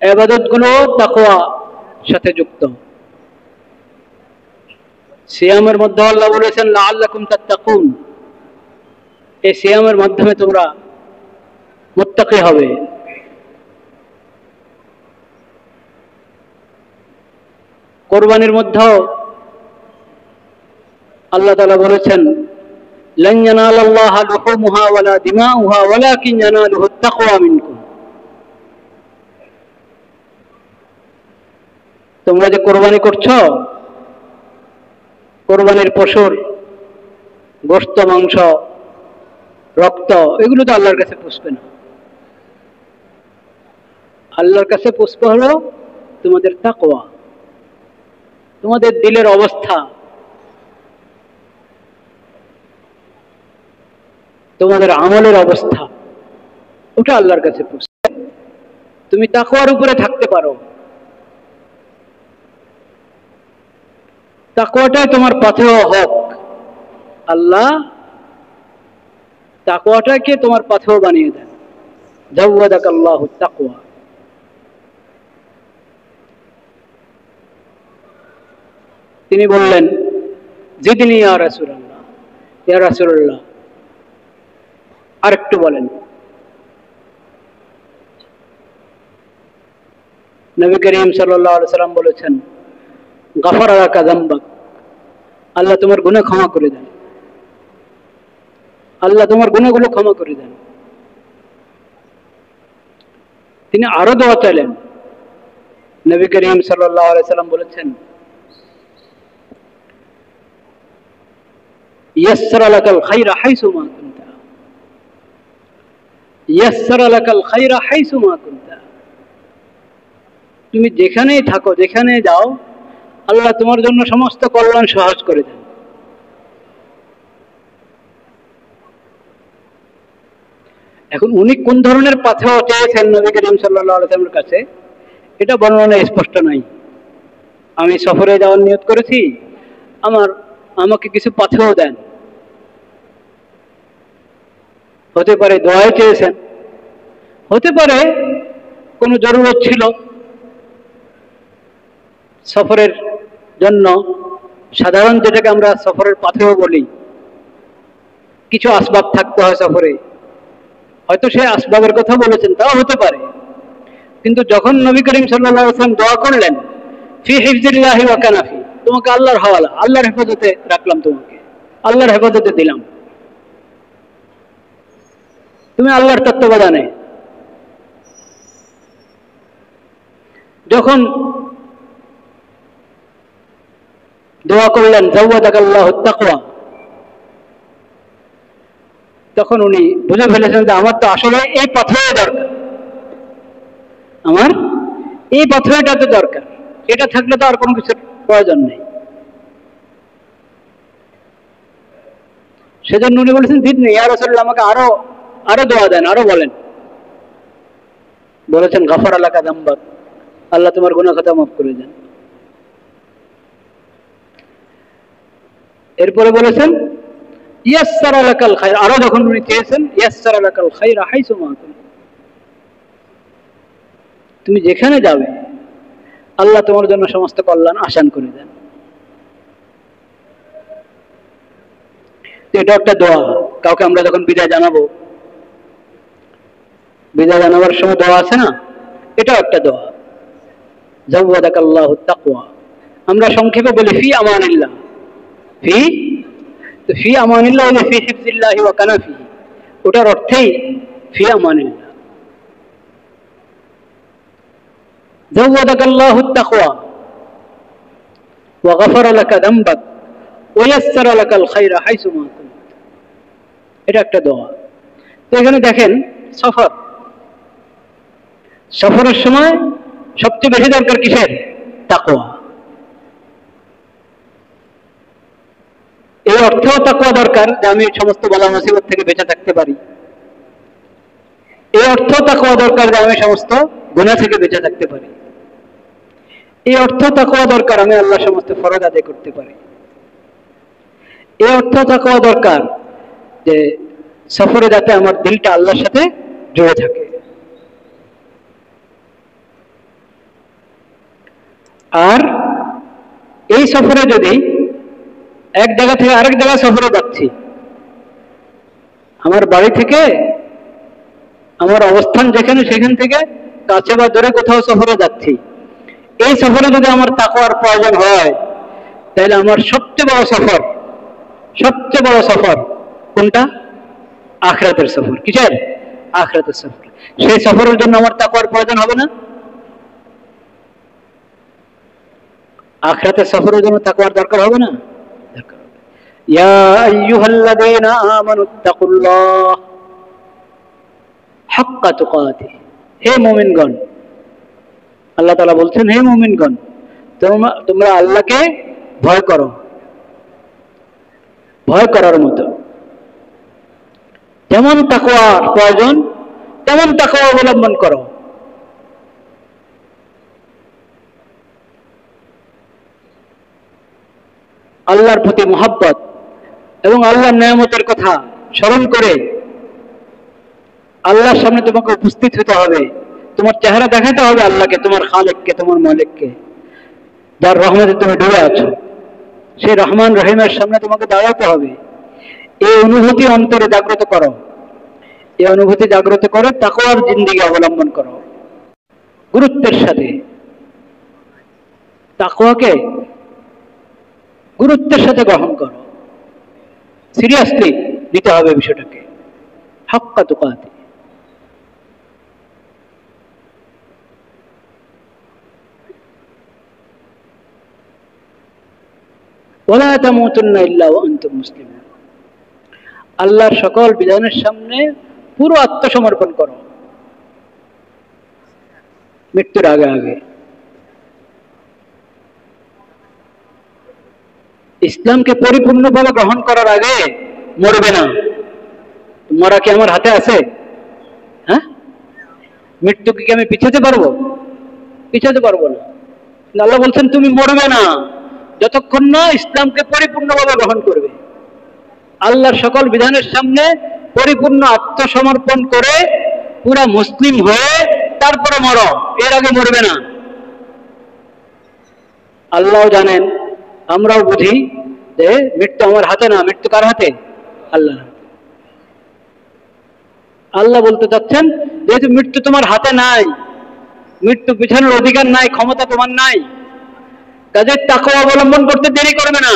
ইবাদতগুলো তাকওয়া সাথে যুক্ত। সিয়ামের মধ্যে আল্লাহ বলেছেন লাআল্লাকুম তাত্তাকুন, এই সিয়ামের মাধ্যমে তোমরা মুত্তাকি হবে। কোরবানির মধ্যেও আল্লাহ তাআলা বলেছেন লান ইয়ানালাল্লাহা লুহুমুহা ওয়ালা দিমাউহা ওয়ালাকিন ইয়ানালুহুত তাকওয়া মিনকুম। তোমরা যে কোরবানি করছো, কোরবানির পশুর গোশত, মাংস, রক্ত, এগুলো তো আল্লাহর কাছে পুষবে না। আল্লাহর কাছে পুষবে হলো তোমাদের তাকওয়া, তোমাদের দিলের অবস্থা, তোমাদের আমলের অবস্থা, ওটা আল্লাহর কাছে পুষবে। তুমি তাকওয়ার উপরে থাকতে পারো, তাকওয়াটাই তোমার পাথেয় হক। আল্লাহ তাকওয়াটাকে তোমার পাথেয় বানিয়ে দেন। জাওয়াদাকাল্লাহু তাকওয়া। তিনি বললেন জিদনি ইয়া রাসূলুল্লাহ, ইয়া রাসূলুল্লাহ আরেকটু বলেন। নবী করিম সাল্লাল্লাহু আলাইহি সাল্লাম বলেছেন গাফারা লাকা যামবাক, আল্লাহ তোমার গুনাহ ক্ষমা করে দেন, আল্লাহ তোমার গুনাহগুলো ক্ষমা করে দেন। তিনি আরো দোয়া চাইলেন। নবী করিম সাল্লাল্লাহু আলাইহি সাল্লাম বলেছেন ইয়াসসারা লাকাল খায়রা হাইসু মা কুনতা, ইয়াসসারা লাকাল খায়রা হাইসু মা কুনতা। তুমি যেখানেই থাকো, যেখানে যাও, আল্লাহ তোমার জন্য সমস্ত কল্যাণ সহজ করে দেন। এখন উনি কোন ধরনের পাথেয় চেয়েছেন নবী করিম সাল্লাল্লাহু আলাইহি ওয়াসাল্লামের কাছে, এটা বর্ণনায় স্পষ্ট নাই। আমি সফরে যাওয়ার নিয়ত করেছি, আমাকে কিছু পাথেয় দেন। হতে পারে দোয়াই চেয়েছেন, হতে পারে কোনো জরুরত ছিল। সফরের জন্য সাধারণ যেটাকে আমরা সফরের পাথেয় বলি, কিছু আসবাব থাকতে হয় সফরে, হয়তো সেই আসবাবের কথা বলেছেন, তাও হতে পারে। কিন্তু যখন নবী করিম সাল্লাল্লাহু আলাইহি ওয়াসাল্লাম দোয়া করলেন ফি হিফজিল্লাহি ওয়া কানাফি, তোমাকে আল্লাহর হাওয়ালা, আল্লাহর হেফাজতে রাখলাম, তোমাকে আল্লাহর হেফাজতে দিলাম, তুমি আল্লাহর তত্ত্বাবধানে। যখন দোয়া করলেন জাওয়াদাকাল্লাহু তাকওয়া, তখন উনি বুঝে ফেলেছেন যে আমার তো আসলে এই পাথরের দরকার, আমার এই পাথরটা তো দরকার, এটা থাকলে তো আর কোনো কিছুর প্রয়োজন নেই। সেজন্য উনি বলেছেন জিদনি ইয়া রাসূলুল্লাহ, আমাকে আরো আরো দোয়া দেন, আরো বলেন। বলেছেন গাফারা লাকা যামবাক, আল্লাহ তোমার গুনাহ খাতা মাফ করে দেন। এরপরে বলেছেন ইয়াসসারা লাকাল খায়র, আরো যখন উনি চেয়েছেন ইয়াসসারা লাকাল খায়রা হাইসু মা কুনতা, তুমি যেখানে যাবে আল্লাহ তোমার জন্য সমস্ত কল্যাণ আসান করে দেন। এটা একটা দোয়া। কাউকে আমরা যখন বিদায় জানাবো, বিদায় জানাবার সময় দোয়া আছে না, এটাও একটা দোয়া। জাওয়াদাকাল্লাহু তাকওয়া, আমরা সংক্ষেপে বলি ফি আমানিল্লাহ। ফি আমানিল্লাহ হলো ফি হিফজিল্লাহি ওয়া কানাফি, ওটার অর্থেই ফি আমানিল্লাহ। জাওয়াদাকাল্লাহু তাকওয়া ওয়া গাফারা লাকা যামবাক ওয়া ইয়াসসারা লাকাল খায়রা হাইসু মা কুনতা, এটা একটা দোয়া। তো এখানে দেখেন সফরের সময় সবচেয়ে বেশি দরকার কিসের? তাকওয়া। এই অর্থেও তাকওয়া দরকার যে আমি সমস্ত বালা মুসিবত থেকে বেঁচে থাকতে পারি। এই অর্থেও তাকওয়া দরকার যে আমি সমস্ত গুনাহ থেকে বেঁচে থাকতে পারি। এই অর্থ তাকওয়া দরকার আমি আল্লাহ সমস্ত ফরজ আদায় করতে পারি। এই অর্থ তাকওয়া দরকার যে সফরে যাতে আমার দিলটা আল্লাহর সাথে জুড়ে থাকে। আর এই সফরে যদি এক জায়গা থেকে আরেক জায়গায় সফরে যাচ্ছি, আমার বাড়ি থেকে আমার অবস্থান যেখানে সেখান থেকে কাছে বা দূরে কোথাও সফরে যাচ্ছি, এই সফরে যদি আমার তাকওয়ার প্রয়োজন হয়, তাহলে আমার সবচেয়ে বড় সফর কোনটা? আখিরাতের সফর। কিসের? আখিরাতের সফর। সেই সফরের জন্য আমার তাকওয়ার প্রয়োজন হবে না? আখিরাতের সফরের জন্য তাকওয়ার দরকার হবে না? দরকার হবে। ইয়া আইয়ুহাল্লাযীনা আমানুত্তাকুল্লাহ হাক্কা তুকাতিহি, হে মুমিনগণ, আল্লাহ তাআলা বলছেন, হে মুমিনগণ, তোমরা আল্লাহকে ভয় করো, ভয় করার মতো। যেমন তাকওয়ার প্রয়োজন তেমন তাকওয়া অবলম্বন করো। আল্লাহর প্রতি মুহাব্বত এবং আল্লাহর নিয়ামতের কথা স্মরণ করে আল্লাহর সামনে তোমাকে উপস্থিত হতে হবে। তোমার চেহারা দেখাতে হবে আল্লাহকে, তোমার খালেককে, তোমার মালিককে, যার রহমতে তুমি ডুবে আছো। সেই রহমান রহিমের সামনে তোমাকে দাঁড়াতে হবে। এই অনুভূতি অন্তরে জাগ্রত করো, এই অনুভূতি জাগ্রত করে তাকওয়ার জিন্দেগি অবলম্বন করো গুরুত্বের সাথে। তাকওয়াকে গুরুত্বের সাথে গ্রহণ করো, সিরিয়াসলি নিতে হবে বিষয়টাকে, হাক্কা তুকাতি। ওয়ালা তামুতুন্না ইল্লা ওয়া আনতুম মুসলিমুন, আল্লাহর সকল বিধানের সামনে পুরো আত্মসমর্পণ করো মৃত্যুর আগে আগে। ইসলামকে পরিপূর্ণভাবে গ্রহণ করার আগে মরবে না। মরা কি আমার হাতে আছে? হ্যাঁ, মৃত্যুকে কি আমি পিছাতে পারবো? পিছাতে পারবো না। আল্লাহ বলছেন তুমি মরবে না যতক্ষণ না ইসলামকে পরিপূর্ণভাবে গ্রহণ করবে। আল্লাহর সকল বিধানের সামনে পরিপূর্ণ আত্মসমর্পণ করে পুরা মুসলিম হয়ে তারপরে মরো, এর আগে মরবে না। আল্লাহ জানেন, আমরাও বুঝি যে মৃত্যু আমার হাতে না, মৃত্যু কার হাতে? আল্লাহ। আল্লাহ বলতে চাচ্ছেন যেহেতু মৃত্যু তোমার হাতে নাই, মৃত্যু পিছানোর অধিকার নাই, ক্ষমতা তোমার নাই, কাজে তাকওয়া অবলম্বন করতে দেরি করবে না।